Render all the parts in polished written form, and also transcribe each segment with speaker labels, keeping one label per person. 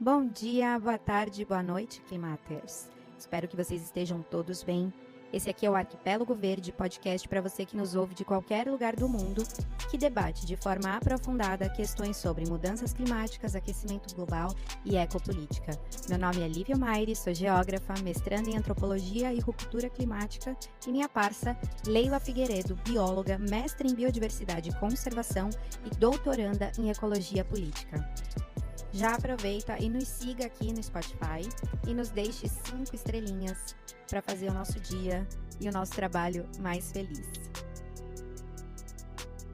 Speaker 1: Bom dia, boa tarde, boa noite, Climaters. Espero que vocês estejam todos bem. Esse aqui é o Arquipélago Verde, podcast para você que nos ouve de qualquer lugar do mundo, que debate de forma aprofundada questões sobre mudanças climáticas, aquecimento global e ecopolítica. Meu nome é Lívia Maire, sou geógrafa, mestranda em antropologia e ruptura climática, e minha parça, Leila Figueiredo, bióloga, mestre em biodiversidade e conservação e doutoranda em ecologia política. Já aproveita e nos siga aqui no Spotify e nos deixe 5 estrelinhas para fazer o nosso dia e o nosso trabalho mais feliz.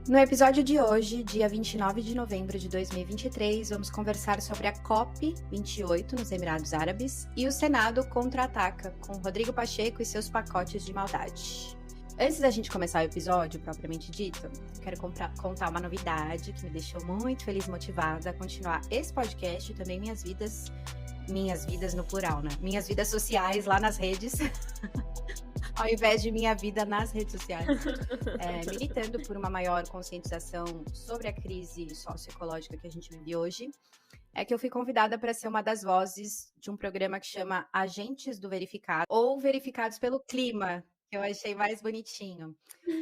Speaker 1: No episódio de hoje, dia 29 de novembro de 2023, vamos conversar sobre a COP28 nos Emirados Árabes e o Senado contra-ataca com Rodrigo Pacheco e seus pacotes de maldade. Antes da gente começar o episódio, propriamente dito, quero contar uma novidade que me deixou muito feliz e motivada a continuar esse podcast e também minhas vidas no plural, né? Minhas vidas sociais lá nas redes, ao invés de minha vida nas redes sociais. Militando por uma maior conscientização sobre a crise socioecológica que a gente vive hoje, é que eu fui convidada para ser uma das vozes de um programa que chama Agentes do Verificado, ou Verificados pelo Clima, que eu achei mais bonitinho,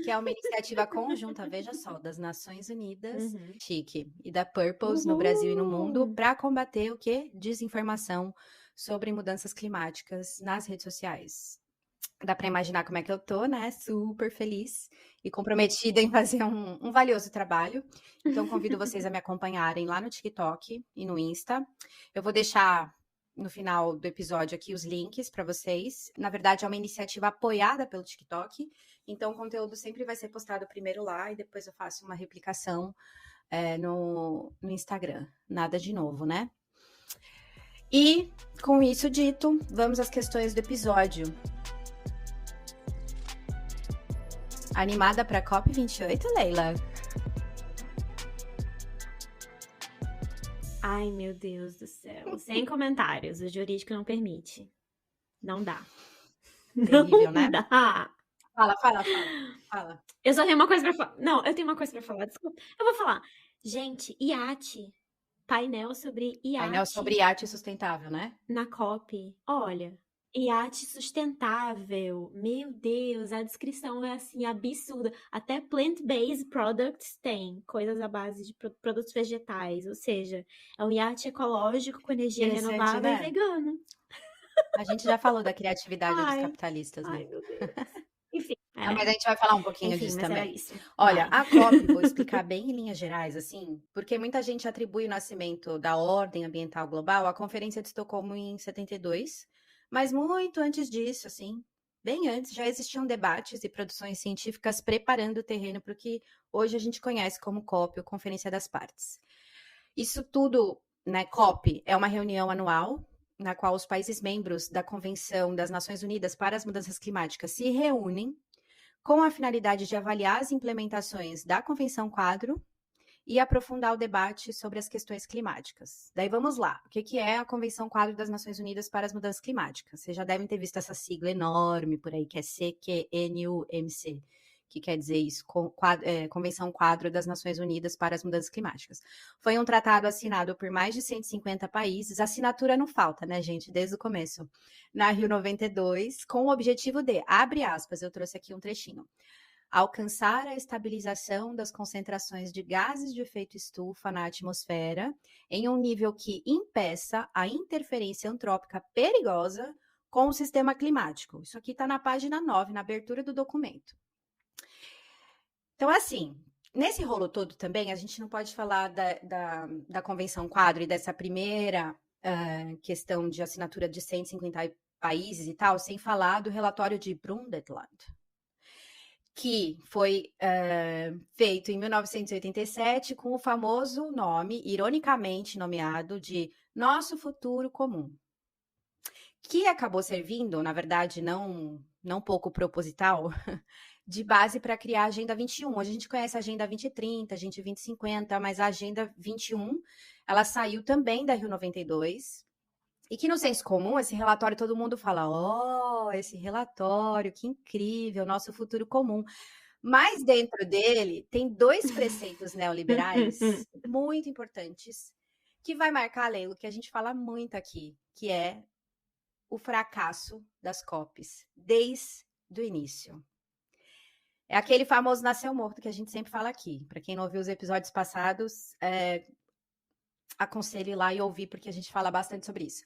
Speaker 1: que é uma iniciativa conjunta, veja só, das Nações Unidas, chique, e da Purpose no Brasil e no mundo, para combater o quê? Desinformação sobre mudanças climáticas nas redes sociais. Dá para imaginar como é que eu tô, né? Super feliz e comprometida em fazer um valioso trabalho. Então, convido vocês a me acompanharem lá no TikTok e no Insta. Eu vou deixar no final do episódio aqui os links para vocês. Na verdade, é uma iniciativa apoiada pelo TikTok, então o conteúdo sempre vai ser postado primeiro lá e depois eu faço uma replicação no Instagram. Nada de novo, né? E, com isso dito, vamos às questões do episódio. Animada para a COP28, Leila?
Speaker 2: Ai, meu Deus do céu. Sem comentários. O jurídico não permite. Não dá.
Speaker 1: Terrível, né?
Speaker 2: Dá.
Speaker 1: Fala.
Speaker 2: Eu só tenho uma coisa pra falar. Não, eu tenho uma coisa pra falar. Desculpa. Eu vou falar. Gente, iate. Painel sobre iate.
Speaker 1: Painel sobre iate sustentável, né?
Speaker 2: Na COP. Olha, iate sustentável. Meu Deus, a descrição é assim, absurda. Até plant-based products tem coisas à base de produtos vegetais. Ou seja, é um iate ecológico com energia renovável, né? E vegano.
Speaker 1: A gente já falou da criatividade dos capitalistas, né?
Speaker 2: Ai, meu Deus. Enfim.
Speaker 1: Mas a gente vai falar um pouquinho disso também.
Speaker 2: Era isso.
Speaker 1: Olha, a COP, vou explicar bem em linhas gerais, assim, porque muita gente atribui o nascimento da Ordem Ambiental Global à Conferência de Estocolmo em 72, mas muito antes disso, assim, bem antes, já existiam debates e produções científicas preparando o terreno para o que hoje a gente conhece como COP, ou Conferência das Partes. Isso tudo, né, COP, é uma reunião anual na qual os países membros da Convenção das Nações Unidas para as Mudanças Climáticas se reúnem com a finalidade de avaliar as implementações da Convenção Quadro e aprofundar o debate sobre as questões climáticas. Daí vamos lá. O que é a Convenção Quadro das Nações Unidas para as Mudanças Climáticas? Vocês já devem ter visto essa sigla enorme por aí, que é CQNUMC, que quer dizer isso, Convenção Quadro das Nações Unidas para as Mudanças Climáticas. Foi um tratado assinado por mais de 150 países, assinatura não falta, né, gente, desde o começo, na Rio 92, com o objetivo de, abre aspas, eu trouxe aqui um trechinho, alcançar a estabilização das concentrações de gases de efeito estufa na atmosfera em um nível que impeça a interferência antrópica perigosa com o sistema climático. Isso aqui está na página 9, na abertura do documento. Então, assim, nesse rolo todo também, a gente não pode falar da Convenção Quadro e dessa primeira questão de assinatura de 150 países e tal, sem falar do relatório de Brundtland, que foi feito em 1987 com o famoso nome, ironicamente nomeado, de Nosso Futuro Comum, que acabou servindo, na verdade, não pouco proposital, de base para criar a Agenda 21. Hoje a gente conhece a Agenda 2030, a Agenda 2050, mas a Agenda 21, ela saiu também da Rio 92, e que no senso comum, esse relatório, todo mundo fala, esse relatório, que incrível, nosso futuro comum. Mas dentro dele tem 2 preceitos neoliberais muito importantes, que vai marcar, Leilo, que a gente fala muito aqui, que é o fracasso das COPs, desde o início. É aquele famoso nasceu morto que a gente sempre fala aqui. Para quem não ouviu os episódios passados, aconselho ir lá e ouvir, porque a gente fala bastante sobre isso.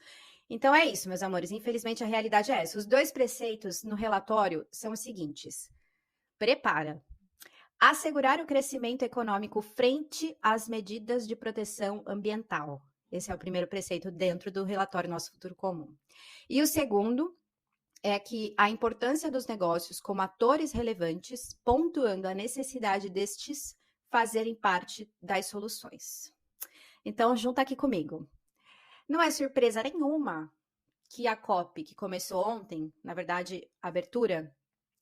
Speaker 1: Então é isso, meus amores. Infelizmente, a realidade é essa. Os 2 preceitos no relatório são os seguintes. Prepara. Assegurar o crescimento econômico frente às medidas de proteção ambiental. Esse é o primeiro preceito dentro do relatório Nosso Futuro Comum. E o segundo é que a importância dos negócios como atores relevantes, pontuando a necessidade destes fazerem parte das soluções. Então, junta aqui comigo. Não é surpresa nenhuma que a COP, que começou ontem, na verdade, a abertura,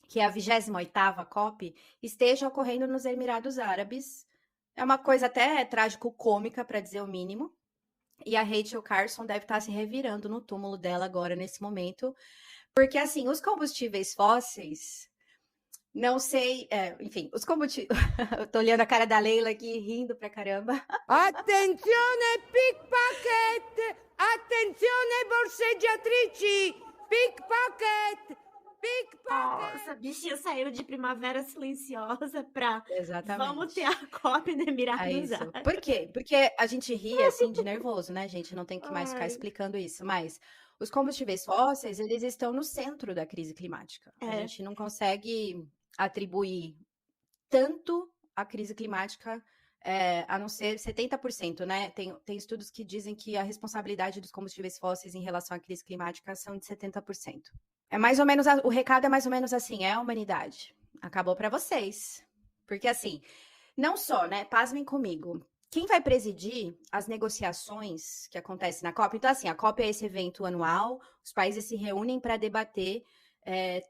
Speaker 1: que é a 28ª COP, esteja ocorrendo nos Emirados Árabes. É uma coisa até trágico-cômica, para dizer o mínimo. E a Rachel Carson deve estar se revirando no túmulo dela agora, nesse momento. Porque, assim, os combustíveis fósseis, não sei... enfim, os combustíveis... Eu tô olhando a cara da Leila aqui, rindo pra caramba.
Speaker 3: Attenzione pickpocket! Attenzione borseggiatrici! Pickpocket! Pickpocket!
Speaker 2: Nossa, a bichinha saiu de Primavera Silenciosa pra
Speaker 1: Exatamente.
Speaker 2: vamos ter a COP no Emirados
Speaker 1: É isso.
Speaker 2: Árabes.
Speaker 1: Por quê? Porque a gente ri, assim, de nervoso, né, gente? Não tem que mais ficar
Speaker 2: Ai.
Speaker 1: explicando isso. Mas os combustíveis fósseis, eles estão no centro da crise climática. A gente não consegue atribuir tanto a crise climática, a não ser 70%, né? Tem estudos que dizem que a responsabilidade dos combustíveis fósseis em relação à crise climática são de 70%. É mais ou menos, o recado é mais ou menos assim, a humanidade acabou para vocês. Porque assim, não só, né? Pasmem comigo. Quem vai presidir as negociações que acontecem na COP? Então, assim, a COP é esse evento anual, os países se reúnem para debater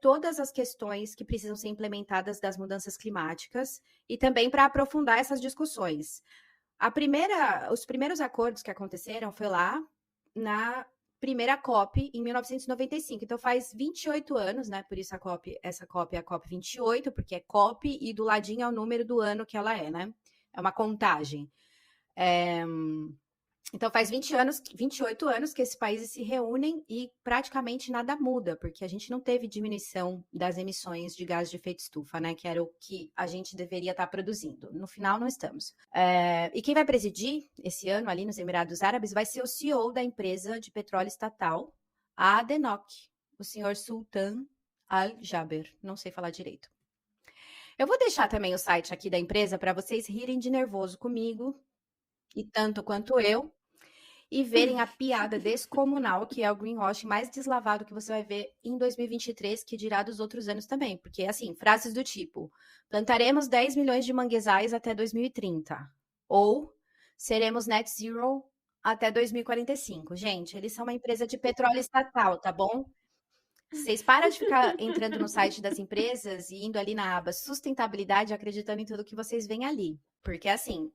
Speaker 1: todas as questões que precisam ser implementadas das mudanças climáticas e também para aprofundar essas discussões. Os primeiros acordos que aconteceram foi lá na primeira COP em 1995. Então faz 28 anos, né? Por isso essa COP é a COP 28, porque é COP e do ladinho é o número do ano que ela é, né? É uma contagem. Então faz 28 anos que esses países se reúnem e praticamente nada muda, porque a gente não teve diminuição das emissões de gás de efeito estufa, né? Que era o que a gente deveria estar produzindo. No final, não estamos. E quem vai presidir esse ano ali nos Emirados Árabes vai ser o CEO da empresa de petróleo estatal, a ADNOC, o senhor Sultan Al-Jaber. Não sei falar direito. Eu vou deixar também o site aqui da empresa para vocês rirem de nervoso comigo, e tanto quanto eu, e verem a piada descomunal que é o greenwashing mais deslavado que você vai ver em 2023, que dirá dos outros anos também. Porque, assim, frases do tipo, plantaremos 10 milhões de manguezais até 2030. Ou, seremos net zero até 2045. Gente, eles são uma empresa de petróleo estatal, tá bom? Vocês param de ficar entrando no site das empresas e indo ali na aba sustentabilidade, acreditando em tudo que vocês veem ali. Porque, assim,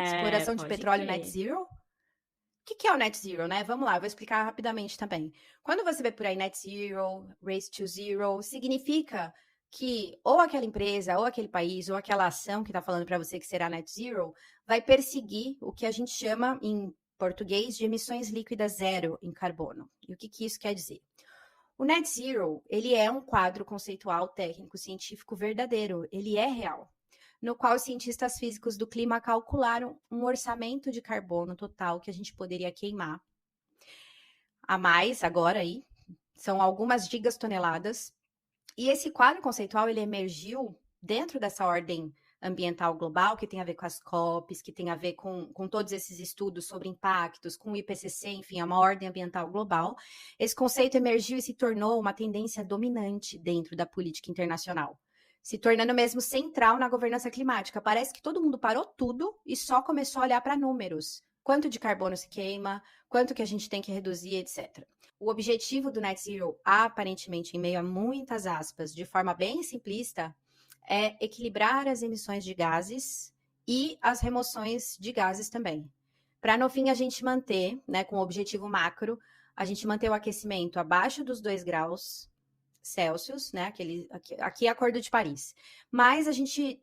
Speaker 1: exploração de
Speaker 2: pode
Speaker 1: petróleo
Speaker 2: crer.
Speaker 1: net zero? O que é o net zero, né? Vamos lá, eu vou explicar rapidamente também. Quando você vê por aí net zero, race to zero, significa que ou aquela empresa, ou aquele país, ou aquela ação que está falando para você que será net zero, vai perseguir o que a gente chama em português de emissões líquidas zero em carbono. E o que isso quer dizer? O net zero, ele é um quadro conceitual, técnico, científico verdadeiro, ele é real, no qual os cientistas físicos do clima calcularam um orçamento de carbono total que a gente poderia queimar. A mais, agora aí, são algumas gigatoneladas. E esse quadro conceitual, ele emergiu dentro dessa ordem ambiental global, que tem a ver com as COPs, que tem a ver com todos esses estudos sobre impactos, com o IPCC, enfim, é uma ordem ambiental global. Esse conceito emergiu e se tornou uma tendência dominante dentro da política internacional, se tornando mesmo central na governança climática. Parece que todo mundo parou tudo e só começou a olhar para números. Quanto de carbono se queima, quanto que a gente tem que reduzir, etc. O objetivo do Net Zero, aparentemente, em meio a muitas aspas, de forma bem simplista, é equilibrar as emissões de gases e as remoções de gases também. Para, no fim, a gente manter, né, com o objetivo macro, a gente manter o aquecimento abaixo dos 2 graus Celsius, né? Aqui é Acordo de Paris. Mas a gente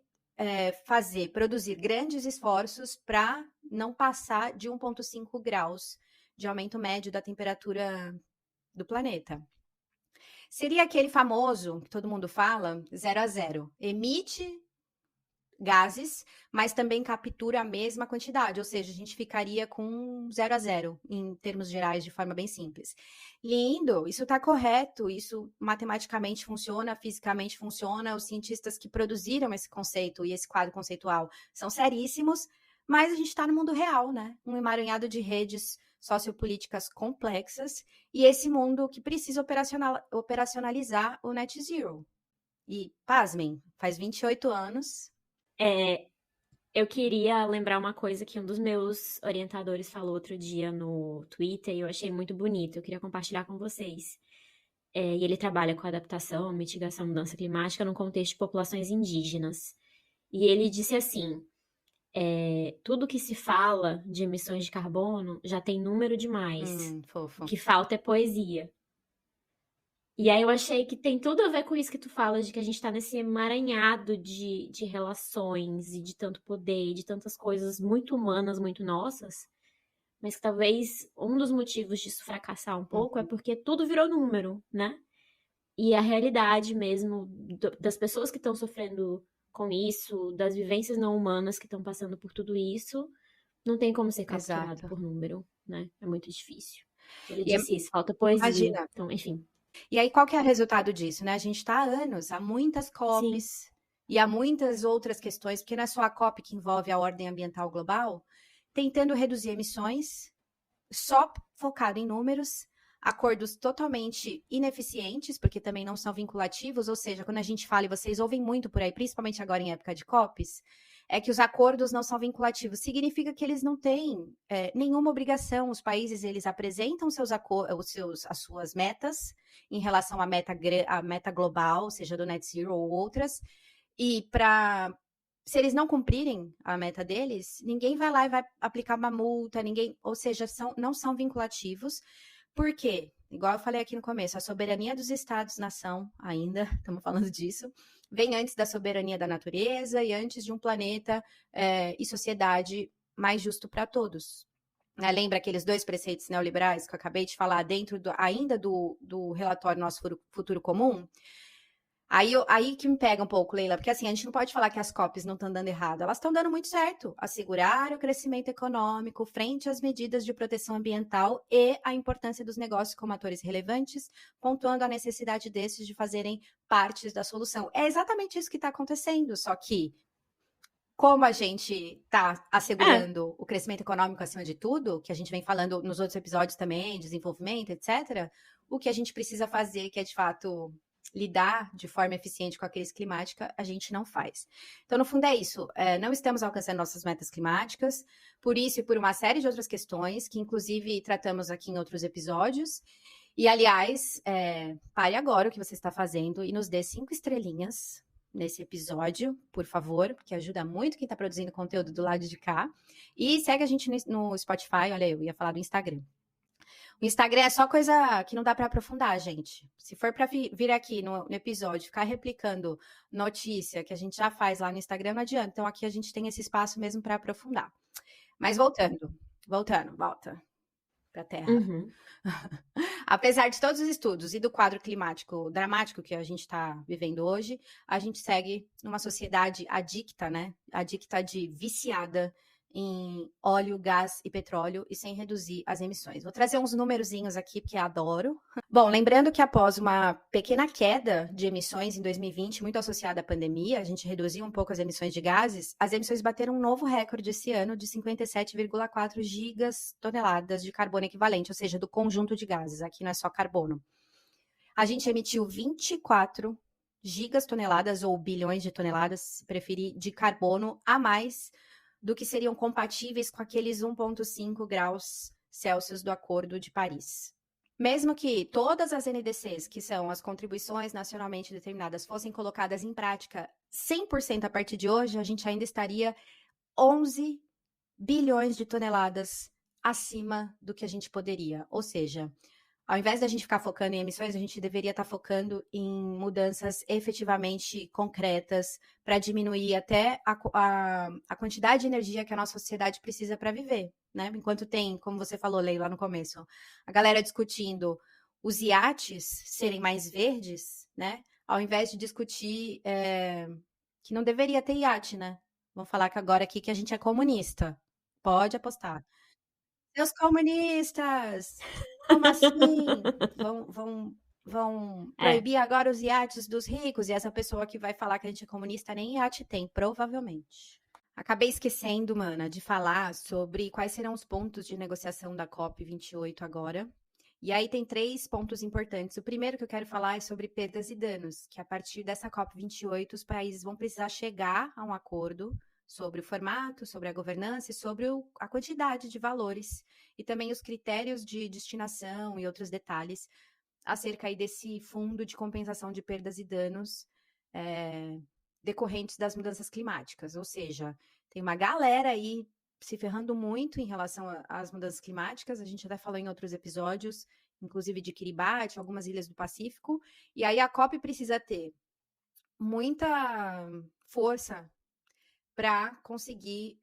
Speaker 1: produzir grandes esforços para não passar de 1,5 graus de aumento médio da temperatura do planeta. Seria aquele famoso, que todo mundo fala, 0 a 0. Emite gases, mas também captura a mesma quantidade, ou seja, a gente ficaria com 0 a 0, em termos gerais, de forma bem simples. Lindo, isso está correto, isso matematicamente funciona, fisicamente funciona, os cientistas que produziram esse conceito e esse quadro conceitual são seríssimos, mas a gente está no mundo real, né? Um emaranhado de redes sociopolíticas complexas e esse mundo que precisa operacionalizar o Net Zero. E, pasmem, faz 28 anos...
Speaker 2: Eu queria lembrar uma coisa que um dos meus orientadores falou outro dia no Twitter e eu achei muito bonito. Eu queria compartilhar com vocês. E ele trabalha com adaptação, mitigação, mudança climática no contexto de populações indígenas. E ele disse assim: tudo que se fala de emissões de carbono já tem número demais.
Speaker 1: Fofo.
Speaker 2: O que falta é poesia. E aí eu achei que tem tudo a ver com isso que tu falas, de que a gente tá nesse emaranhado de relações e de tanto poder, e de tantas coisas muito humanas, muito nossas, mas que talvez um dos motivos disso fracassar um pouco é porque tudo virou número, né? E a realidade mesmo das pessoas que estão sofrendo com isso, das vivências não humanas que estão passando por tudo isso, não tem como ser capturado
Speaker 1: Exato.
Speaker 2: por número, né? É muito difícil. Ele
Speaker 1: E
Speaker 2: disse isso, falta poesia.
Speaker 1: imagina.
Speaker 2: Então, enfim.
Speaker 1: E aí, qual que é o resultado disso, né? A gente está há anos, há muitas COPs e há muitas outras questões, porque não é só a COP que envolve a ordem ambiental global, tentando reduzir emissões, só focado em números, acordos totalmente ineficientes, porque também não são vinculativos, ou seja, quando a gente fala, e vocês ouvem muito por aí, principalmente agora em época de COPs, é que os acordos não são vinculativos. Significa que eles não têm nenhuma obrigação. Os países, eles apresentam as suas metas em relação à meta global, seja do Net Zero ou outras, e se eles não cumprirem a meta deles, ninguém vai lá e vai aplicar uma multa, ou seja, não são vinculativos. Por quê? Igual eu falei aqui no começo, a soberania dos Estados-nação, ainda, estamos falando disso, vem antes da soberania da natureza e antes de um planeta e sociedade mais justo para todos. Lembra aqueles 2 preceitos neoliberais que eu acabei de falar dentro ainda do relatório Nosso Futuro Comum? Aí que me pega um pouco, Leila, porque assim, a gente não pode falar que as COPs não estão dando errado, elas estão dando muito certo. Assegurar o crescimento econômico frente às medidas de proteção ambiental e a importância dos negócios como atores relevantes, pontuando a necessidade desses de fazerem parte da solução. É exatamente isso que está acontecendo, só que como a gente está assegurando o crescimento econômico acima de tudo, que a gente vem falando nos outros episódios também, desenvolvimento, etc., o que a gente precisa fazer, que é de fato lidar de forma eficiente com a crise climática, a gente não faz. Então, no fundo, é isso. Não estamos alcançando nossas metas climáticas, por isso e por uma série de outras questões, que inclusive tratamos aqui em outros episódios. E, aliás, pare agora o que você está fazendo e nos dê 5 estrelinhas nesse episódio, por favor, porque ajuda muito quem está produzindo conteúdo do lado de cá. E segue a gente no Spotify, olha, eu ia falar do Instagram. O Instagram é só coisa que não dá para aprofundar, gente. Se for para vir aqui no episódio, ficar replicando notícia que a gente já faz lá no Instagram, não adianta. Então, aqui a gente tem esse espaço mesmo para aprofundar. Mas volta para a Terra. Apesar de todos os estudos e do quadro climático dramático que a gente está vivendo hoje, a gente segue numa sociedade adicta, né? Adicta de viciada em óleo, gás e petróleo e sem reduzir as emissões. Vou trazer uns numerozinhos aqui, porque eu adoro. Bom, lembrando que após uma pequena queda de emissões em 2020, muito associada à pandemia, a gente reduziu um pouco as emissões de gases, as emissões bateram um novo recorde esse ano de 57,4 gigatoneladas de carbono equivalente, ou seja, do conjunto de gases, aqui não é só carbono. A gente emitiu 24 gigatoneladas ou bilhões de toneladas, se preferir, de carbono a mais do que seriam compatíveis com aqueles 1,5 graus Celsius do Acordo de Paris. Mesmo que todas as NDCs, que são as contribuições nacionalmente determinadas, fossem colocadas em prática 100% a partir de hoje, a gente ainda estaria 11 bilhões de toneladas acima do que a gente poderia. Ou seja, Ao invés da gente ficar focando em emissões, a gente deveria estar focando em mudanças efetivamente concretas para diminuir até a quantidade de energia que a nossa sociedade precisa para viver, né? Enquanto tem, como você falou, Leila, no começo, a galera discutindo os iates serem mais verdes, né? Ao invés de discutir que não deveria ter iate, né? Vamos falar que agora aqui que a gente é comunista. Pode apostar. Seus comunistas! Como assim? Vão
Speaker 2: É.
Speaker 1: proibir agora os iates dos ricos? E essa pessoa que vai falar que a gente é comunista nem iate tem, provavelmente. Acabei esquecendo, mana, de falar sobre quais serão os pontos de negociação da COP28 agora. E aí tem 3 pontos importantes. O primeiro que eu quero falar é sobre perdas e danos, que a partir dessa COP28 os países vão precisar chegar a um acordo sobre o formato, sobre a governança e sobre a quantidade de valores e também os critérios de destinação e outros detalhes acerca aí desse fundo de compensação de perdas e danos decorrentes das mudanças climáticas. Ou seja, tem uma galera aí se ferrando muito em relação às mudanças climáticas. A gente até falou em outros episódios, inclusive de Kiribati, algumas ilhas do Pacífico. E aí a COP precisa ter muita força para conseguir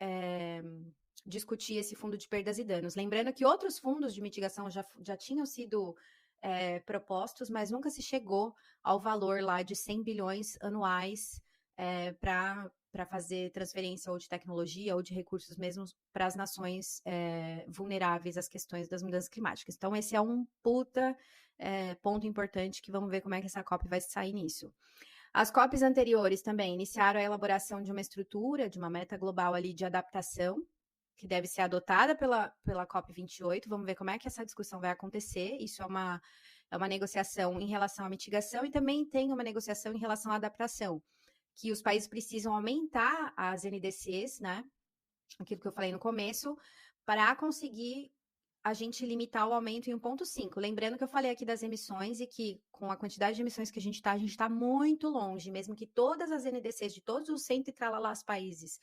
Speaker 1: discutir esse fundo de perdas e danos. Lembrando que outros fundos de mitigação já tinham sido propostos, mas nunca se chegou ao valor lá de 100 bilhões anuais para fazer transferência ou de tecnologia ou de recursos mesmo para as nações vulneráveis às questões das mudanças climáticas. Então, esse é um puta ponto importante que vamos ver como é que essa COP vai sair nisso. As COPs anteriores também iniciaram a elaboração de uma estrutura, de uma meta global ali de adaptação, que deve ser adotada pela COP28. Vamos ver como é que essa discussão vai acontecer. Isso é uma negociação em relação à mitigação e também tem uma negociação em relação à adaptação, que os países precisam aumentar as NDCs, né? Aquilo que eu falei no começo, para conseguir a gente limitar o aumento em 1,5. Lembrando que eu falei aqui das emissões e que com a quantidade de emissões que a gente está muito longe, mesmo que todas as NDCs de todos os 100 e tralalás países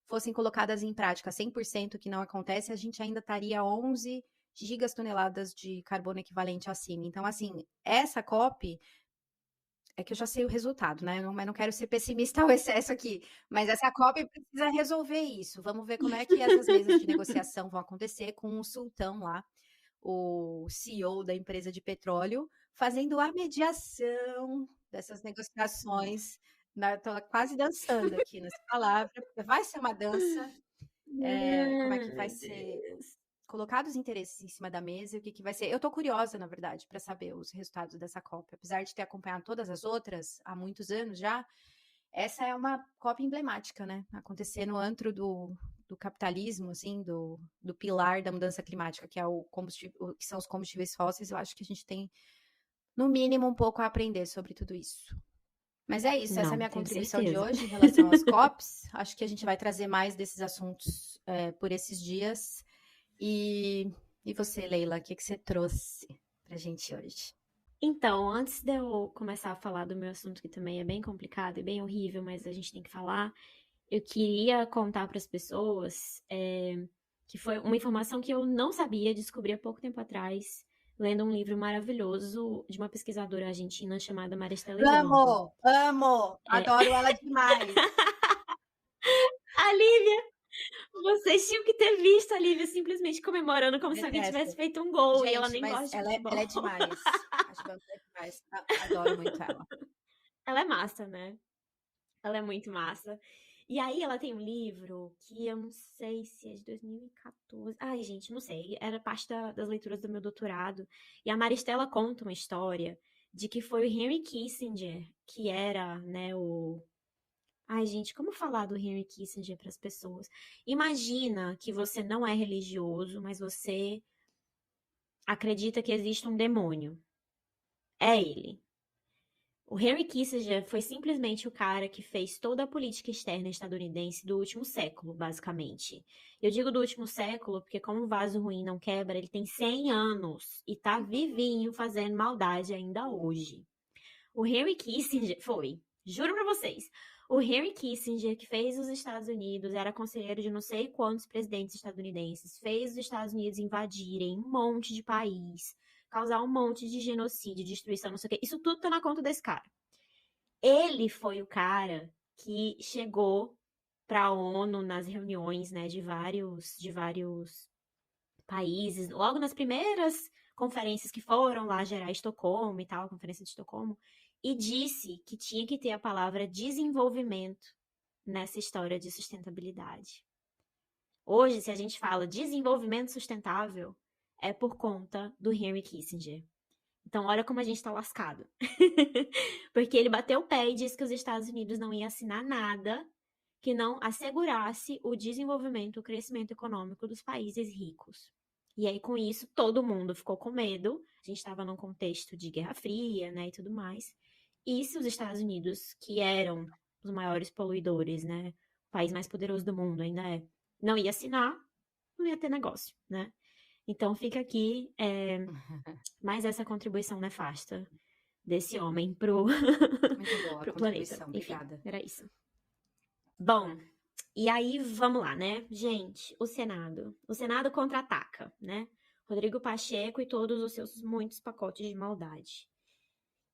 Speaker 1: fossem colocadas em prática 100%, que não acontece, a gente ainda estaria 11 gigatoneladas de carbono equivalente acima. Então, assim, essa COP, é que eu já sei o resultado, né? Mas não quero ser pessimista ao excesso aqui. Mas essa COP precisa resolver isso. Vamos ver como é que essas mesas de negociação vão acontecer com o sultão lá, o CEO da empresa de petróleo, fazendo a mediação dessas negociações. Estou quase dançando aqui nessa palavra, porque vai ser uma dança. Como é que vai ser colocados os interesses em cima da mesa e o que vai ser. Eu tô curiosa, na verdade, para saber os resultados dessa COP. Apesar de ter acompanhado todas as outras há muitos anos já, essa é uma COP emblemática, né? Acontecer no antro do capitalismo, assim, do pilar da mudança climática, que é o combustível, que são os combustíveis fósseis. Eu acho que a gente tem, no mínimo, um pouco a aprender sobre tudo isso. Mas é isso, essa é a minha contribuição de hoje em relação às COPs. Acho que a gente vai trazer mais desses assuntos por esses dias. E você, Leila, o que você trouxe pra gente hoje?
Speaker 2: Então, antes de eu começar a falar do meu assunto, que também é bem complicado e bem horrível, mas a gente tem que falar, eu queria contar para as pessoas que foi uma informação que eu não sabia, descobri há pouco tempo atrás, lendo um livro maravilhoso de uma pesquisadora argentina chamada Maristela Ivanova.
Speaker 1: Amo! Adoro ela demais!
Speaker 2: A Lívia! Vocês tinham que ter visto a Lívia simplesmente comemorando como se alguém tivesse feito um gol.
Speaker 1: Gente,
Speaker 2: e ela nem gosta de futebol.
Speaker 1: Ela é demais. Acho que ela é demais. Adoro muito ela.
Speaker 2: Ela é massa, né? Ela é muito massa. E aí ela tem um livro que eu não sei se é de 2014. Ai, gente, não sei. Era parte das leituras do meu doutorado. E a Maristela conta uma história de que foi o Henry Kissinger, que era, né, o... Ai, gente, como falar do Henry Kissinger para as pessoas? Imagina que você não é religioso, mas você acredita que existe um demônio. É ele. O Henry Kissinger foi simplesmente o cara que fez toda a política externa estadunidense do último século, basicamente. Eu digo do último século porque, como o vaso ruim não quebra, ele tem 100 anos e tá vivinho fazendo maldade ainda hoje. O Henry Kissinger foi, juro pra vocês, o Henry Kissinger, que fez os Estados Unidos, era conselheiro de não sei quantos presidentes estadunidenses, fez os Estados Unidos invadirem um monte de país, causar um monte de genocídio, destruição, não sei o quê. Isso tudo tá na conta desse cara. Ele foi o cara que chegou para a ONU nas reuniões, né, de vários países, logo nas primeiras conferências que foram lá gerar Estocolmo e tal, a Conferência de Estocolmo, e disse que tinha que ter a palavra desenvolvimento nessa história de sustentabilidade. Hoje, se a gente fala desenvolvimento sustentável, é por conta do Henry Kissinger. Então, olha como a gente tá lascado. Porque ele bateu o pé e disse que os Estados Unidos não ia assinar nada que não assegurasse o desenvolvimento, o crescimento econômico dos países ricos. E aí, com isso, todo mundo ficou com medo. A gente estava num contexto de Guerra Fria, né, e tudo mais. E se os Estados Unidos, que eram os maiores poluidores, né, o país mais poderoso do mundo ainda não ia assinar, não ia ter negócio, né? Então, fica aqui mais essa contribuição nefasta desse homem pro,
Speaker 1: Muito boa a
Speaker 2: pro planeta.
Speaker 1: contribuição,
Speaker 2: Enfim,
Speaker 1: obrigada.
Speaker 2: era isso. Bom, e aí vamos lá, né? Gente, o Senado contra-ataca, né? Rodrigo Pacheco e todos os seus muitos pacotes de maldade.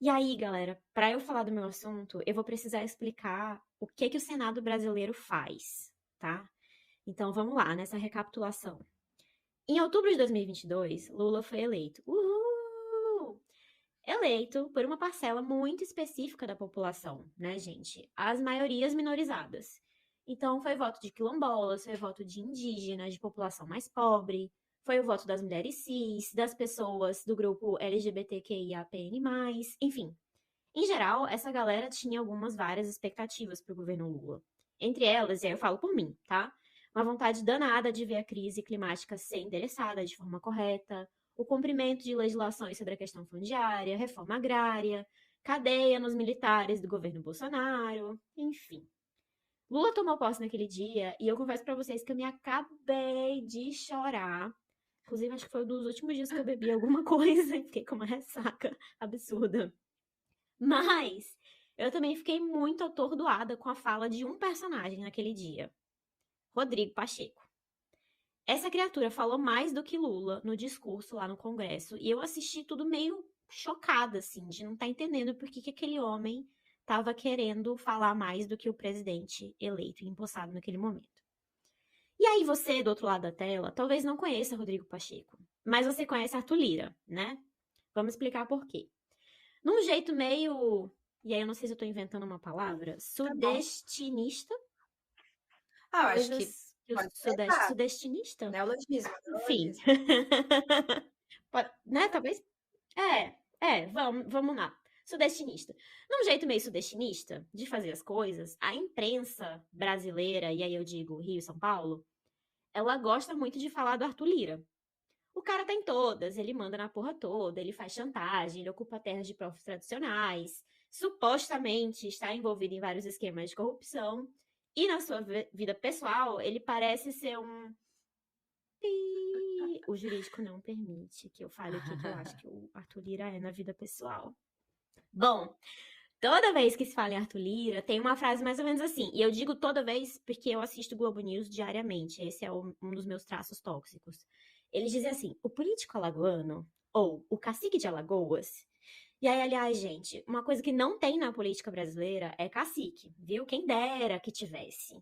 Speaker 2: E aí, galera, para eu falar do meu assunto, eu vou precisar explicar o que o Senado brasileiro faz, tá? Então vamos lá, nessa recapitulação. Em outubro de 2022, Lula foi eleito. Uhul! Eleito por uma parcela muito específica da população, né, gente? As maiorias minorizadas. Então, foi voto de quilombolas, foi voto de indígenas, de população mais pobre, foi o voto das mulheres cis, das pessoas do grupo LGBTQIAPN+, enfim. Em geral, essa galera tinha várias expectativas para o governo Lula. Entre elas, e aí eu falo por mim, tá? Uma vontade danada de ver a crise climática ser endereçada de forma correta, o cumprimento de legislações sobre a questão fundiária, reforma agrária, cadeia nos militares do governo Bolsonaro, enfim. Lula tomou posse naquele dia e eu confesso pra vocês que eu me acabei de chorar. Inclusive, acho que foi um dos últimos dias que eu bebi alguma coisa e fiquei com uma ressaca absurda. Mas eu também fiquei muito atordoada com a fala de um personagem naquele dia. Rodrigo Pacheco. Essa criatura falou mais do que Lula no discurso lá no Congresso e eu assisti tudo meio chocada, assim, de não estar entendendo por que aquele homem estava querendo falar mais do que o presidente eleito e empossado naquele momento. E aí você, do outro lado da tela, talvez não conheça Rodrigo Pacheco, mas você conhece Arthur Lira, né? Vamos explicar por quê. Num jeito meio, e aí eu não sei se eu tô inventando uma palavra, sudestinista?
Speaker 1: Eu acho que
Speaker 2: Sudestinista?
Speaker 1: neologismo.
Speaker 2: Enfim. Né, talvez? Vamos lá. Sudestinista. Num jeito meio sudestinista de fazer as coisas, a imprensa brasileira, e aí eu digo Rio e São Paulo, ela gosta muito de falar do Arthur Lira. O cara tá em todas, ele manda na porra toda, ele faz chantagem, ele ocupa terras de povos tradicionais, supostamente está envolvido em vários esquemas de corrupção, e na sua vida pessoal, ele parece ser um... O jurídico não permite que eu fale o que eu acho que o Arthur Lira é na vida pessoal. Bom, toda vez que se fala em Arthur Lira, tem uma frase mais ou menos assim. E eu digo toda vez porque eu assisto Globo News diariamente. Esse é um dos meus traços tóxicos. Eles dizem assim, o político alagoano, ou o cacique de Alagoas. E aí, aliás, gente, uma coisa que não tem na política brasileira é cacique, viu? Quem dera que tivesse.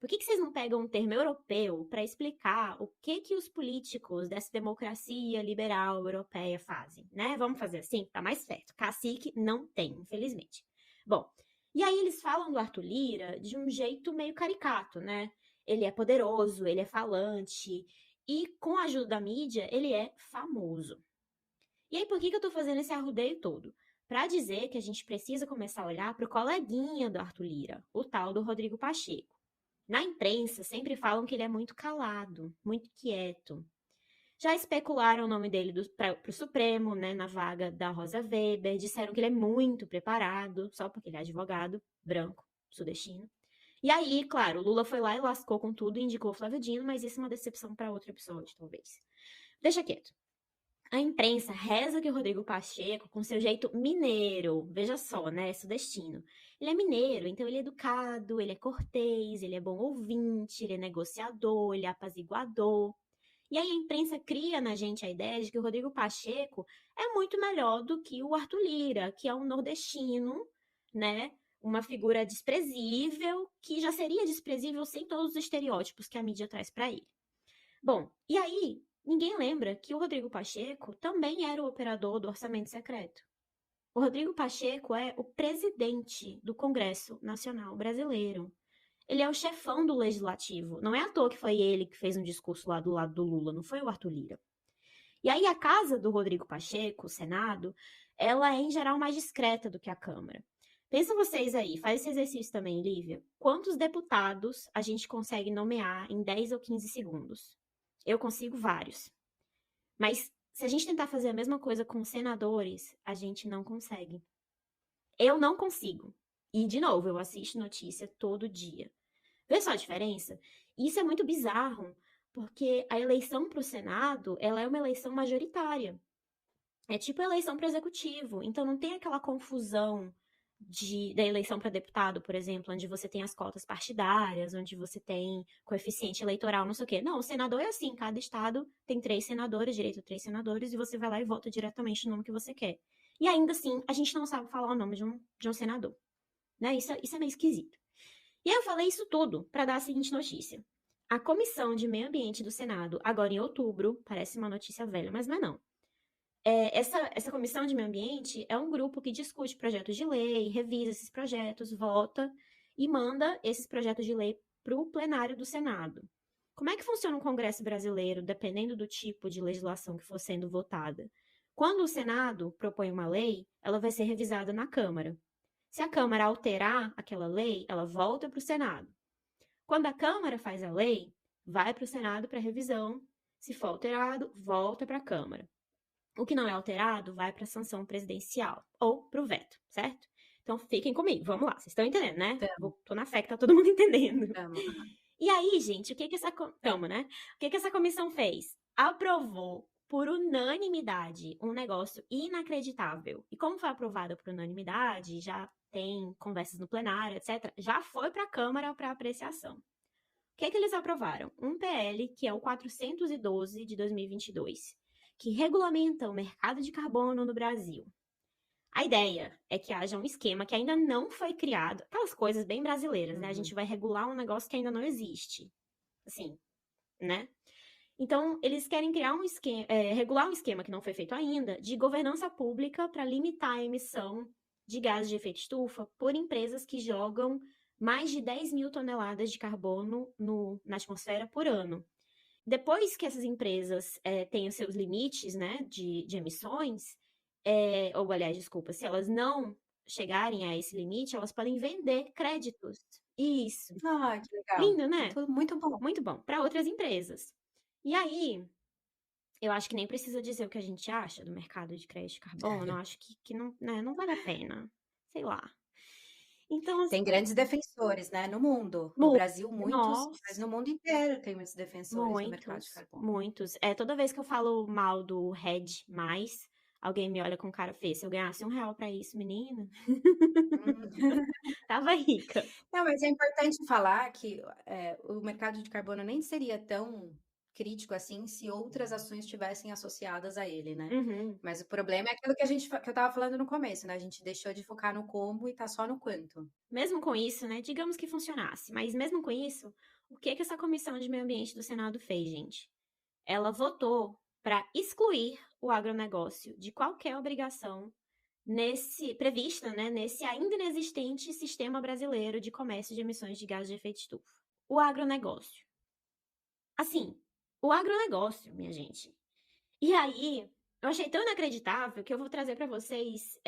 Speaker 2: Por que vocês não pegam um termo europeu para explicar o que os políticos dessa democracia liberal europeia fazem, né? Vamos fazer assim? Tá mais certo. Cacique não tem, infelizmente. Bom, e aí eles falam do Arthur Lira de um jeito meio caricato, né? Ele é poderoso, ele é falante e com a ajuda da mídia, ele é famoso. E aí por que eu tô fazendo esse arrudeio todo? Para dizer que a gente precisa começar a olhar para o coleguinha do Arthur Lira, o tal do Rodrigo Pacheco. Na imprensa, sempre falam que ele é muito calado, muito quieto. Já especularam o nome dele para o Supremo, né, na vaga da Rosa Weber. Disseram que ele é muito preparado, só porque ele é advogado, branco, sudestino. E aí, claro, o Lula foi lá e lascou com tudo e indicou o Flávio Dino, mas isso é uma decepção para outro episódio, talvez. Deixa quieto. A imprensa reza que o Rodrigo Pacheco, com seu jeito mineiro, veja só, né, sudestino, ele é mineiro, então ele é educado, ele é cortês, ele é bom ouvinte, ele é negociador, ele é apaziguador. E aí a imprensa cria na gente a ideia de que o Rodrigo Pacheco é muito melhor do que o Arthur Lira, que é um nordestino, né? Uma figura desprezível, que já seria desprezível sem todos os estereótipos que a mídia traz para ele. Bom, e aí ninguém lembra que o Rodrigo Pacheco também era o operador do orçamento secreto. O Rodrigo Pacheco é o presidente do Congresso Nacional Brasileiro. Ele é o chefão do legislativo. Não é à toa que foi ele que fez um discurso lá do lado do Lula, não foi o Arthur Lira. E aí a casa do Rodrigo Pacheco, o Senado, ela é em geral mais discreta do que a Câmara. Pensam vocês aí, faz esse exercício também, Lívia. Quantos deputados a gente consegue nomear em 10 ou 15 segundos? Eu consigo vários. Mas se a gente tentar fazer a mesma coisa com os senadores, a gente não consegue. Eu não consigo. E, de novo, eu assisto notícia todo dia. Vê só a diferença? Isso é muito bizarro, porque a eleição para o Senado, ela é uma eleição majoritária. É tipo a eleição para o executivo. Então não tem aquela confusão da eleição para deputado, por exemplo, onde você tem as cotas partidárias, onde você tem coeficiente eleitoral, não sei o quê. Não, o senador é assim, cada estado tem 3 senadores, direito a 3 senadores, e você vai lá e vota diretamente no nome que você quer. E ainda assim, a gente não sabe falar o nome de um senador. Né? Isso é meio esquisito. E aí eu falei isso tudo para dar a seguinte notícia. A Comissão de Meio Ambiente do Senado, agora em outubro, parece uma notícia velha, mas não é não. Essa Comissão de Meio Ambiente é um grupo que discute projetos de lei, revisa esses projetos, vota e manda esses projetos de lei para o plenário do Senado. Como é que funciona um Congresso brasileiro, dependendo do tipo de legislação que for sendo votada? Quando o Senado propõe uma lei, ela vai ser revisada na Câmara. Se a Câmara alterar aquela lei, ela volta para o Senado. Quando a Câmara faz a lei, vai para o Senado para revisão. Se for alterado, volta para a Câmara. O que não é alterado vai para a sanção presidencial ou para o veto, certo? Então fiquem comigo, vamos lá, vocês estão entendendo, né? Tô na fé que tá todo mundo entendendo. E aí, gente, o que essa comissão fez? Aprovou por unanimidade um negócio inacreditável. E como foi aprovado por unanimidade, já tem conversas no plenário, etc., já foi para a Câmara para apreciação. O que eles aprovaram? Um PL, que é o 412 de 2022, que regulamenta o mercado de carbono no Brasil. A ideia é que haja um esquema que ainda não foi criado, aquelas coisas bem brasileiras, né? A gente vai regular um negócio que ainda não existe. Assim, né? Então, eles querem criar um esquema, regular um esquema que não foi feito ainda, de governança pública para limitar a emissão de gases de efeito estufa por empresas que jogam mais de 10 mil toneladas de carbono na atmosfera por ano. Depois que essas empresas têm os seus limites, né, de emissões, ou aliás, desculpa, se elas não chegarem a esse limite, elas podem vender créditos. Isso.
Speaker 1: Ah, que legal.
Speaker 2: Lindo, né?
Speaker 1: Tudo muito bom.
Speaker 2: Muito bom. Para outras empresas. E aí, eu acho que nem precisa dizer o que a gente acha do mercado de crédito de carbono. Eu acho que não, né, não vale a pena. Sei lá. Então,
Speaker 1: Tem grandes defensores, né, no mundo. No Brasil, muitos, mas no mundo inteiro tem muitos defensores no mercado de carbono.
Speaker 2: Muitos. Toda vez que eu falo mal do RED+, alguém me olha com cara feia. Se eu ganhasse R$1 pra isso, menina, tava rica.
Speaker 1: Não, mas é importante falar que o mercado de carbono nem seria tão crítico assim se outras ações estivessem associadas a ele, né?
Speaker 2: Uhum.
Speaker 1: Mas o problema é aquilo que eu tava falando no começo, né? A gente deixou de focar no como e tá só no quanto.
Speaker 2: Mesmo com isso, né? Digamos que funcionasse, mas mesmo com isso, o que essa Comissão de Meio Ambiente do Senado fez, gente? Ela votou para excluir o agronegócio de qualquer obrigação prevista, né, nesse ainda inexistente sistema brasileiro de comércio de emissões de gases de efeito estufa. O agronegócio. Assim, o agronegócio, minha gente. E aí, eu achei tão inacreditável que eu vou trazer para vocês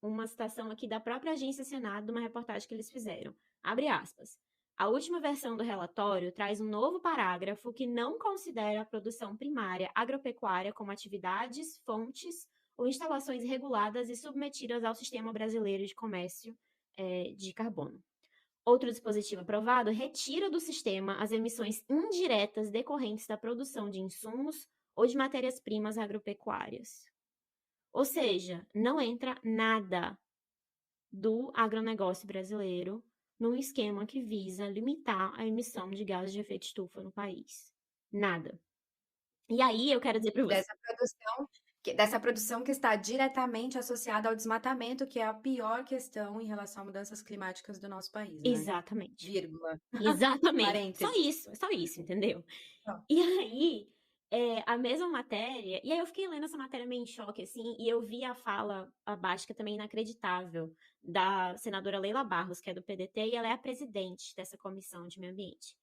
Speaker 2: uma citação aqui da própria Agência Senado, de uma reportagem que eles fizeram. Abre aspas. A última versão do relatório traz um novo parágrafo que não considera a produção primária agropecuária como atividades, fontes ou instalações reguladas e submetidas ao Sistema Brasileiro de Comércio de Carbono. Outro dispositivo aprovado retira do sistema as emissões indiretas decorrentes da produção de insumos ou de matérias-primas agropecuárias. Ou seja, não entra nada do agronegócio brasileiro num esquema que visa limitar a emissão de gases de efeito estufa no país. Nada. E aí eu quero dizer para você.
Speaker 1: Dessa produção que está diretamente associada ao desmatamento, que é a pior questão em relação a mudanças climáticas do nosso país, né?
Speaker 2: Exatamente.
Speaker 1: Vírgula.
Speaker 2: Exatamente.
Speaker 1: Parênteses.
Speaker 2: Só isso, entendeu?
Speaker 1: Ó.
Speaker 2: E aí, a mesma matéria, e aí eu fiquei lendo essa matéria meio em choque, assim, e eu vi a fala abaixo, que é também inacreditável, da senadora Leila Barros, que é do PDT, e ela é a presidente dessa comissão de meio ambiente.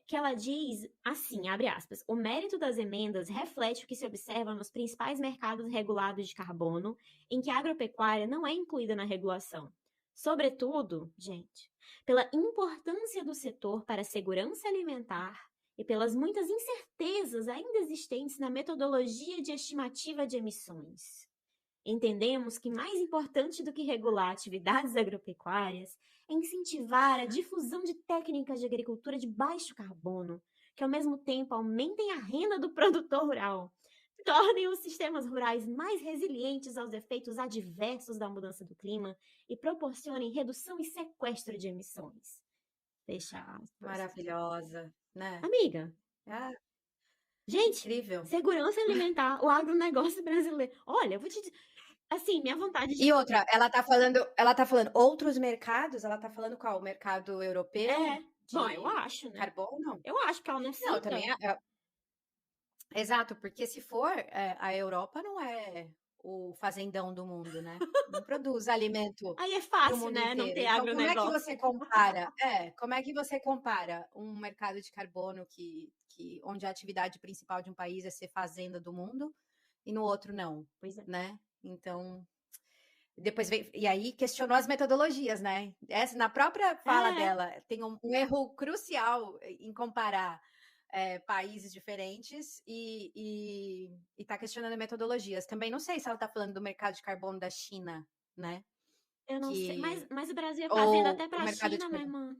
Speaker 2: Que ela diz assim, abre aspas, o mérito das emendas reflete o que se observa nos principais mercados regulados de carbono, em que a agropecuária não é incluída na regulação. Sobretudo, gente, pela importância do setor para a segurança alimentar e pelas muitas incertezas ainda existentes na metodologia de estimativa de emissões. Entendemos que mais importante do que regular atividades agropecuárias é incentivar a difusão de técnicas de agricultura de baixo carbono, que ao mesmo tempo aumentem a renda do produtor rural, tornem os sistemas rurais mais resilientes aos efeitos adversos da mudança do clima e proporcionem redução e sequestro de emissões. Fecha aspas.
Speaker 1: Maravilhosa, né?
Speaker 2: Amiga,
Speaker 1: Ah,
Speaker 2: gente,
Speaker 1: incrível.
Speaker 2: segurança alimentar, o agronegócio brasileiro. Olha, eu vou te dizer, assim, minha vontade de...
Speaker 1: E outra, ela tá falando outros mercados? Ela tá falando qual? O mercado europeu
Speaker 2: Bom, eu
Speaker 1: de
Speaker 2: acho, né?
Speaker 1: carbono?
Speaker 2: Eu acho que ela não
Speaker 1: Não,
Speaker 2: cita.
Speaker 1: também exato, porque se for, a Europa não é o fazendão do mundo, né? Não produz alimento
Speaker 2: Aí é
Speaker 1: para o
Speaker 2: fácil,
Speaker 1: mundo
Speaker 2: né? Não
Speaker 1: inteiro.
Speaker 2: ter
Speaker 1: Então, como é que
Speaker 2: agronegócio.
Speaker 1: você compara? Como é que você compara um mercado de carbono onde a atividade principal de um país é ser fazenda do mundo e no outro não,
Speaker 2: Pois é.
Speaker 1: né? Então, depois veio, e aí questionou as metodologias, né? Na própria fala dela, tem um erro crucial em comparar países diferentes e está questionando metodologias. Também não sei se ela está falando do mercado de carbono da China, né?
Speaker 2: Eu não sei, mas o Brasil é fazenda
Speaker 1: Ou
Speaker 2: até
Speaker 1: o
Speaker 2: pra
Speaker 1: mercado de
Speaker 2: China, né,
Speaker 1: carbono.
Speaker 2: irmã?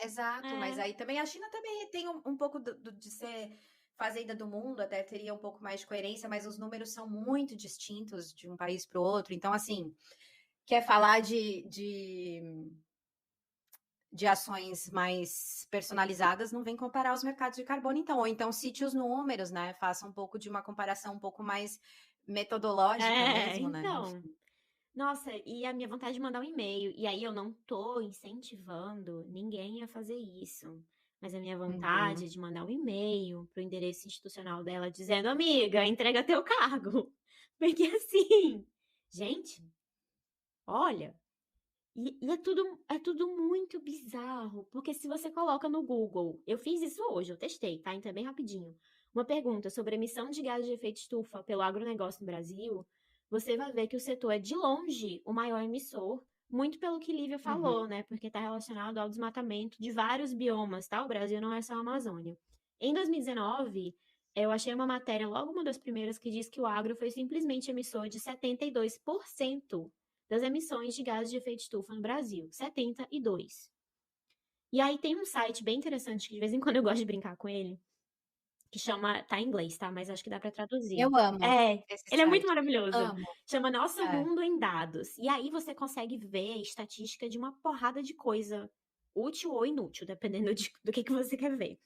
Speaker 1: Exato, mas aí também a China também tem um pouco de ser fazenda do mundo, até teria um pouco mais de coerência, mas os números são muito distintos de um país para o outro. Então, assim, quer falar de ações mais personalizadas, não vem comparar os mercados de carbono, então. Ou então cite os números, né? Faça um pouco de uma comparação um pouco mais metodológica mesmo, né?
Speaker 2: Então. Nossa, e a minha vontade de mandar um e-mail. E aí eu não tô incentivando ninguém a fazer isso. Mas a minha vontade é de mandar um e-mail pro endereço institucional dela dizendo, amiga, entrega teu cargo. Porque assim, gente, olha. E é tudo muito bizarro, porque se você coloca no Google, eu fiz isso hoje, eu testei, tá? Então é bem rapidinho. Uma pergunta sobre emissão de gás de efeito estufa pelo agronegócio no Brasil, você vai ver que o setor é de longe o maior emissor, muito pelo que Lívia falou, né? Porque está relacionado ao desmatamento de vários biomas, tá? O Brasil não é só a Amazônia. Em 2019, eu achei uma matéria, logo uma das primeiras, que diz que o agro foi simplesmente emissor de 72% das emissões de gases de efeito estufa no Brasil, 72. E aí tem um site bem interessante que de vez em quando eu gosto de brincar com ele, que chama, tá em inglês, tá? Mas acho que dá para traduzir.
Speaker 1: Eu amo esse
Speaker 2: Ele é muito
Speaker 1: site.
Speaker 2: maravilhoso.
Speaker 1: Amo.
Speaker 2: Chama Nosso Mundo em Dados. E aí você consegue ver estatística de uma porrada de coisa útil ou inútil, dependendo do que você quer ver.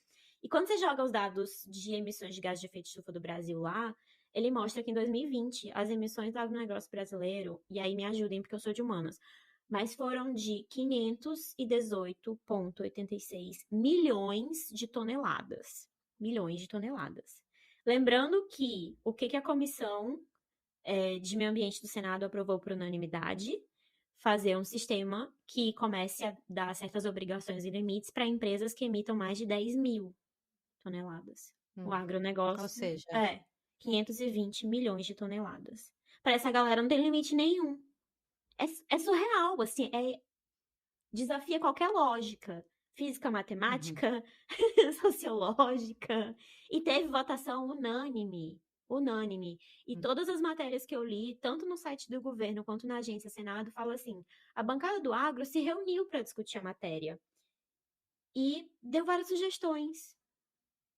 Speaker 2: E quando você joga os dados de emissões de gás de efeito estufa do Brasil lá, ele mostra que em 2020 as emissões do agronegócio brasileiro, e aí me ajudem porque eu sou de humanas, mas foram de 518,86 milhões de toneladas. Milhões de toneladas. Lembrando que o que a Comissão de Meio Ambiente do Senado aprovou por unanimidade? Fazer um sistema que comece a dar certas obrigações e limites para empresas que emitam mais de 10 mil toneladas. O agronegócio
Speaker 1: Ou seja,
Speaker 2: 520 milhões de toneladas. Para essa galera não tem limite nenhum. É surreal, assim, desafia qualquer lógica. Física, matemática, sociológica. E teve votação unânime. Unânime. E todas as matérias que eu li, tanto no site do governo quanto na agência Senado, fala assim: a bancada do agro se reuniu para discutir a matéria. E deu várias sugestões.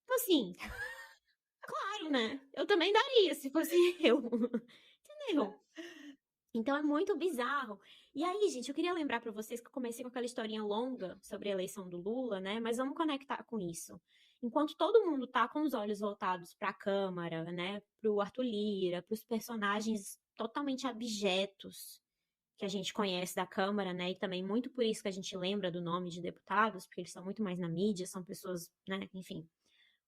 Speaker 2: Então, assim, claro, né? Eu também daria se fosse eu. Entendeu? Então é muito bizarro. E aí, gente, eu queria lembrar para vocês que eu comecei com aquela historinha longa sobre a eleição do Lula, né? Mas vamos conectar com isso. enquanto todo mundo tá com os olhos voltados para a Câmara, né, para o Arthur Lira, para os personagens totalmente abjetos que a gente conhece da Câmara, né, e também muito por isso que a gente lembra do nome de deputados, porque eles estão muito mais na mídia, são pessoas, né, enfim.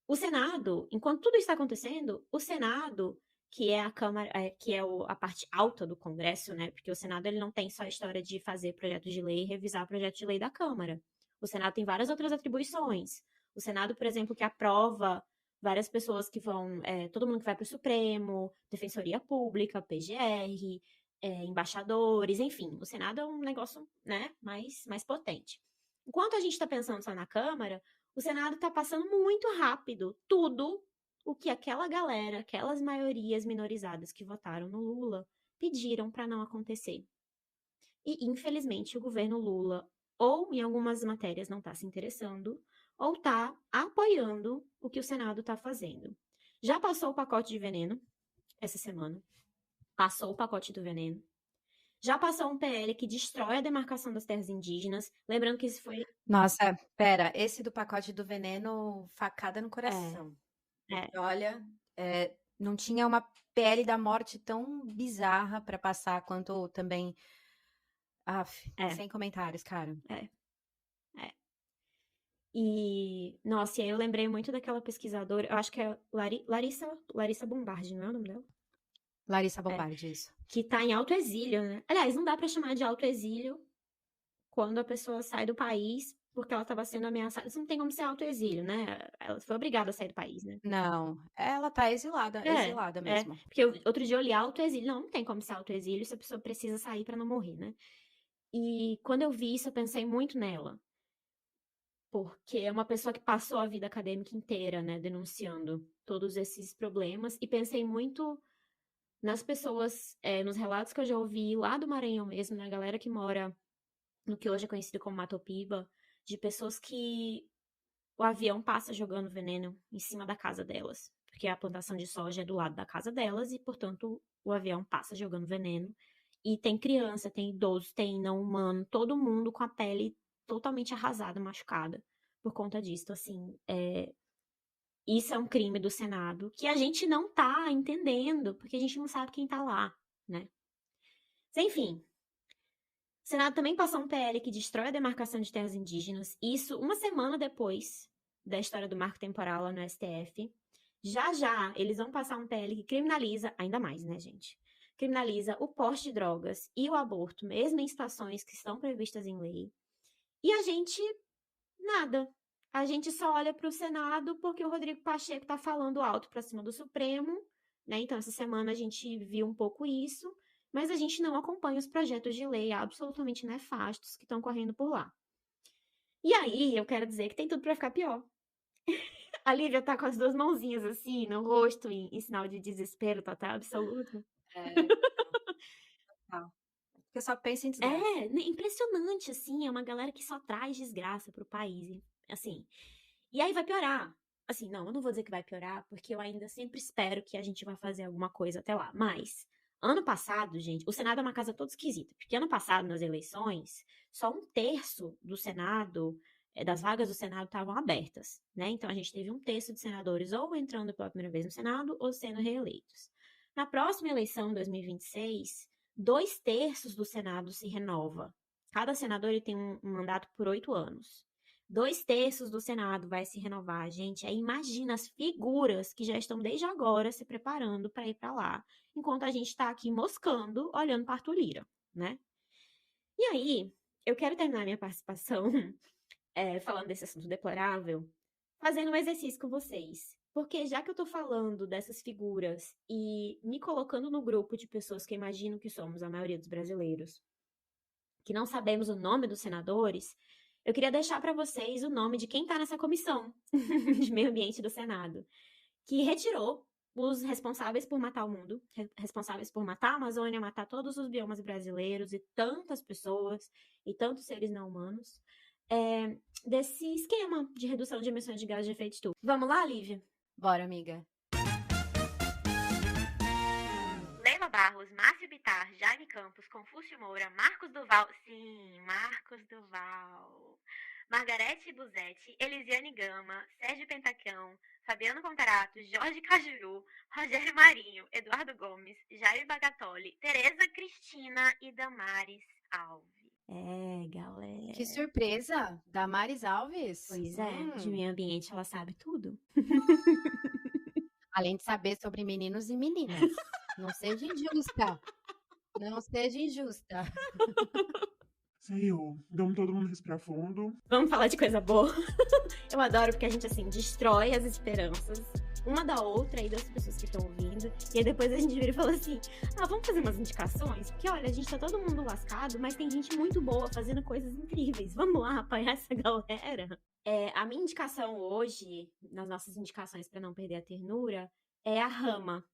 Speaker 2: O Senado, enquanto tudo isso está acontecendo, o Senado, que é a Câmara, que é a parte alta do Congresso, né? Porque o Senado ele não tem só a história de fazer projetos de lei e revisar projetos de lei da Câmara. O Senado tem várias outras atribuições. O Senado, por exemplo, que aprova várias pessoas que vão, todo mundo que vai para o Supremo, Defensoria Pública, PGR, embaixadores, enfim. O Senado é um negócio, né, mais potente. Enquanto a gente está pensando só na Câmara, o Senado está passando muito rápido tudo o que aquela galera, aquelas maiorias minorizadas que votaram no Lula, pediram para não acontecer. E, infelizmente, o governo Lula, ou em algumas matérias, não está se interessando, ou está apoiando o que o Senado está fazendo. Já passou o pacote de veneno essa semana. Passou o pacote do veneno. Já passou um PL que destrói a demarcação das terras indígenas. Lembrando que isso foi.
Speaker 1: Nossa, pera, esse do pacote do veneno, facada no coração. Porque, olha, não tinha uma PL da morte tão bizarra para passar quanto também. Sem comentários, cara.
Speaker 2: E, nossa, e aí eu lembrei muito daquela pesquisadora, eu acho que é Larissa Bombardi, não é o nome dela?
Speaker 1: Larissa Bombardi, isso.
Speaker 2: Que tá em autoexílio, né? Aliás, não dá pra chamar de autoexílio quando a pessoa sai do país porque ela estava sendo ameaçada. Isso não tem como ser autoexílio, né? Ela foi obrigada a sair do país, né?
Speaker 1: Não, ela tá exilada mesmo.
Speaker 2: Porque outro dia eu li autoexílio. Não tem como ser autoexílio se a pessoa precisa sair pra não morrer, né? E quando eu vi isso, eu pensei muito nela. Porque é uma pessoa que passou a vida acadêmica inteira, né, denunciando todos esses problemas. E pensei muito nas pessoas, nos relatos que eu já ouvi lá do Maranhão mesmo, na galera que mora no que hoje é conhecido como Matopiba, de pessoas que o avião passa jogando veneno em cima da casa delas. Porque a plantação de soja é do lado da casa delas e, portanto, o avião passa jogando veneno. E tem criança, tem idoso, tem não humano, todo mundo com a pele totalmente arrasada, machucada por conta disso. Então, assim, isso é um crime do Senado que a gente não tá entendendo, porque a gente não sabe quem tá lá, né? Mas, enfim, o Senado também passou um PL que destrói a demarcação de terras indígenas, isso uma semana depois da história do marco temporal lá no STF. Já eles vão passar um PL que criminaliza, ainda mais, né, gente? Criminaliza o porte de drogas e o aborto, mesmo em situações que estão previstas em lei. E a gente, nada. A gente só olha para o Senado porque o Rodrigo Pacheco está falando alto para cima do Supremo, né? Então, essa semana a gente viu um pouco isso, mas a gente não acompanha os projetos de lei absolutamente nefastos que estão correndo por lá. E aí, eu quero dizer que tem tudo para ficar pior. A Lívia tá com as duas mãozinhas assim, no rosto, em sinal de desespero total, absoluto.
Speaker 1: Porque só pensa em desgraça.
Speaker 2: Impressionante, assim, é uma galera que só traz desgraça pro país, assim. E aí vai piorar. Assim, não, eu não vou dizer que vai piorar, porque eu ainda sempre espero que a gente vai fazer alguma coisa até lá. Mas, ano passado, gente, o Senado é uma casa toda esquisita, porque ano passado, nas eleições, só 1/3 do Senado, das vagas do Senado estavam abertas, né? Então, a gente teve 1/3 de senadores ou entrando pela primeira vez no Senado ou sendo reeleitos. Na próxima eleição, 2026, 2/3 do Senado se renova. Cada senador ele tem um mandato por 8 anos. 2/3 do Senado vai se renovar, gente. Aí imagina as figuras que já estão desde agora se preparando para ir para lá, enquanto a gente está aqui moscando, olhando para Arthur Lira, né? E aí, eu quero terminar minha participação falando desse assunto deplorável, fazendo um exercício com vocês. Porque já que eu tô falando dessas figuras e me colocando no grupo de pessoas que eu imagino que somos a maioria dos brasileiros, que não sabemos o nome dos senadores, eu queria deixar para vocês o nome de quem tá nessa comissão de meio ambiente do Senado, que retirou os responsáveis por matar o mundo, responsáveis por matar a Amazônia, matar todos os biomas brasileiros e tantas pessoas e tantos seres não humanos, desse esquema de redução de emissões de gás de efeito estufa. Vamos lá, Lívia?
Speaker 1: Bora, amiga.
Speaker 2: Leila Barros, Márcio Bittar, Jaime Campos, Confúcio Moura, Marcos Duval. Sim, Marcos Duval. Margarete Busetti, Elisiane Gama, Sérgio Pentacão, Fabiano Contarato, Jorge Cajuru, Rogério Marinho, Eduardo Gomes, Jair Bagatoli, Tereza Cristina e Damares Alves. Galera.
Speaker 1: Que surpresa! Damares Alves?
Speaker 2: Pois é, de meio ambiente ela sabe tudo.
Speaker 1: Além de saber sobre meninos e meninas. Não seja injusta. Não seja injusta.
Speaker 4: Senhor, vamos todo mundo respirar fundo.
Speaker 2: Vamos falar de coisa boa. Eu adoro porque a gente, assim, destrói as esperanças uma da outra e das pessoas que estão ouvindo. E aí depois a gente vira e fala assim, vamos fazer umas indicações? Porque, olha, a gente tá todo mundo lascado, mas tem gente muito boa fazendo coisas incríveis. Vamos lá apanhar essa galera? A minha indicação hoje, nas nossas indicações pra não perder a ternura, é a Rama.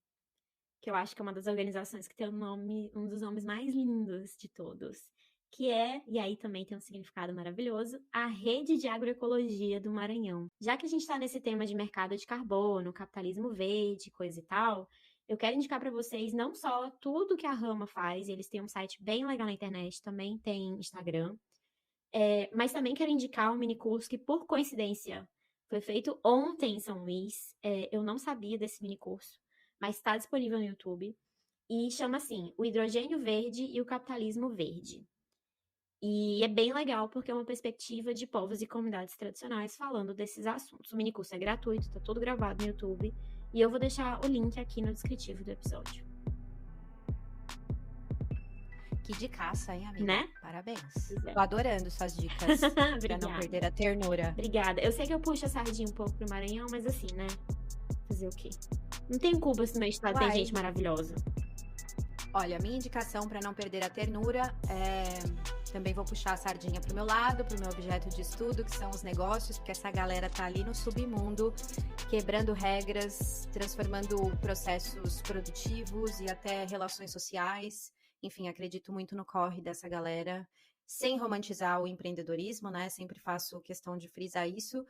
Speaker 2: Que eu acho que é uma das organizações que tem um dos nomes mais lindos de todos. Que é, e aí também tem um significado maravilhoso, a Rede de Agroecologia do Maranhão. Já que a gente está nesse tema de mercado de carbono, capitalismo verde, coisa e tal, eu quero indicar para vocês não só tudo que a Rama faz, eles têm um site bem legal na internet, também tem Instagram, mas também quero indicar um minicurso que, por coincidência, foi feito ontem em São Luís. Eu não sabia desse minicurso, mas está disponível no YouTube, e chama assim, O Hidrogênio Verde e o Capitalismo Verde. E é bem legal porque é uma perspectiva de povos e comunidades tradicionais falando desses assuntos. O minicurso é gratuito, tá tudo gravado no YouTube. E eu vou deixar o link aqui no descritivo do episódio.
Speaker 1: Que dicaça, hein, amiga?
Speaker 2: Né?
Speaker 1: Parabéns.
Speaker 2: Pois é.
Speaker 1: Tô adorando suas dicas pra não perder a ternura.
Speaker 2: Obrigada. Eu sei que eu puxo a sardinha um pouco pro Maranhão, mas assim, né? Fazer o quê? Não tem culpa se no meu estado tem gente maravilhosa.
Speaker 1: Olha, minha indicação para não perder a ternura também vou puxar a sardinha pro meu lado, pro meu objeto de estudo, que são os negócios, porque essa galera tá ali no submundo, quebrando regras, transformando processos produtivos e até relações sociais. Enfim, acredito muito no corre dessa galera, sem romantizar o empreendedorismo, né? Sempre faço questão de frisar isso.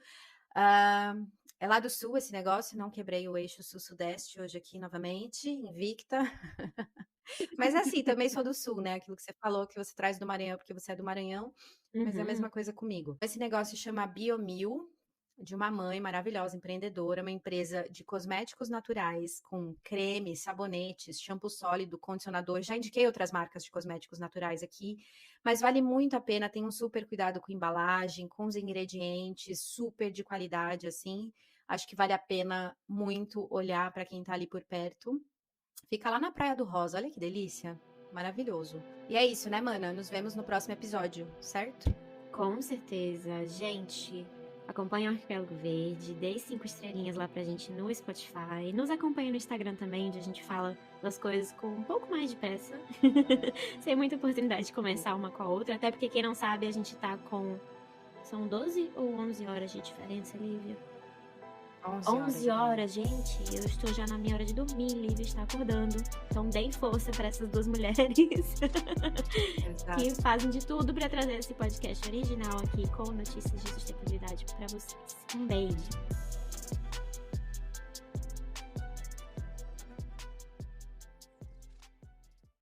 Speaker 1: É lá do sul esse negócio, não quebrei o eixo sul-sudeste hoje aqui novamente, invicta. Mas assim, também sou do sul, né? Aquilo que você falou, que você traz do Maranhão, porque você é do Maranhão, mas é a mesma coisa comigo. Esse negócio chama Biomil, de uma mãe maravilhosa, empreendedora, uma empresa de cosméticos naturais, com creme, sabonetes, shampoo sólido, condicionador. Já indiquei outras marcas de cosméticos naturais aqui, mas vale muito a pena, tem um super cuidado com embalagem, com os ingredientes, super de qualidade, assim. Acho que vale a pena muito olhar para quem tá ali por perto. Fica lá na Praia do Rosa, olha que delícia. Maravilhoso. E é isso, né, mana? Nos vemos no próximo episódio, certo?
Speaker 2: Com certeza. Gente, acompanha o Arquipélago Verde, dê 5 estrelinhas lá pra gente no Spotify. Nos acompanha no Instagram também, onde a gente fala das coisas com um pouco mais de pressa. Sem muita oportunidade de começar uma com a outra. Até porque, quem não sabe, a gente tá com... São 12 ou 11 horas de diferença, Lívia? 11 horas, gente. Eu estou já na minha hora de dormir, Lívia está acordando. Então deem força para essas duas mulheres que fazem de tudo para trazer esse podcast original aqui com notícias de sustentabilidade para vocês. Um beijo.